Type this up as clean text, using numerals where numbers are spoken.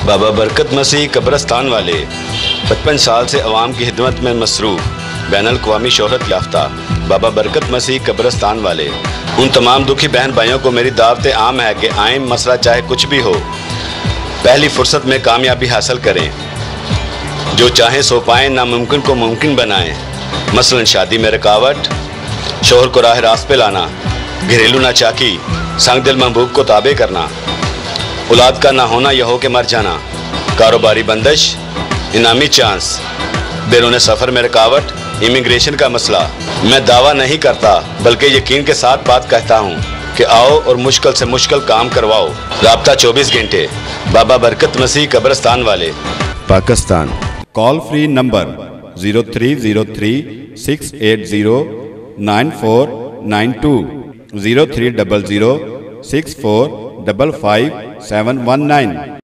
बाबा बरकत मसीह कब्रस्तान वाले 55 साल से अवाम की खिदमत में मसरूफ़ बैनुल-अक़वामी शोहरत याफ्ता बाबा बरकत मसीह कब्रस्तान वाले उन तमाम दुखी बहन भाइयों को मेरी दावत आम है कि आए मसला चाहे कुछ भी हो, पहली फुर्सत में कामयाबी हासिल करें। जो चाहें सो पाएँ, नामुमकिन को मुमकिन बनाएं। मसलन शादी में रुकावट, शोहर को राह रास्त पे लाना, घरेलू नाचाकी, संग दिल महबूब को ताबे करना, औलाद का ना होना या हो के मर जाना, कारोबारी बंदिश, इनामी चांस, बैरून सफ़र में रुकावट, इमिग्रेशन का मसला। मैं दावा नहीं करता बल्कि यकीन के साथ बात कहता हूँ कि आओ और मुश्किल से मुश्किल काम करवाओ। राब्ता 24 घंटे बाबा बरकत मसीह कब्रस्तान वाले, पाकिस्तान। Call free number 0303 680 9492 0300 6455 719।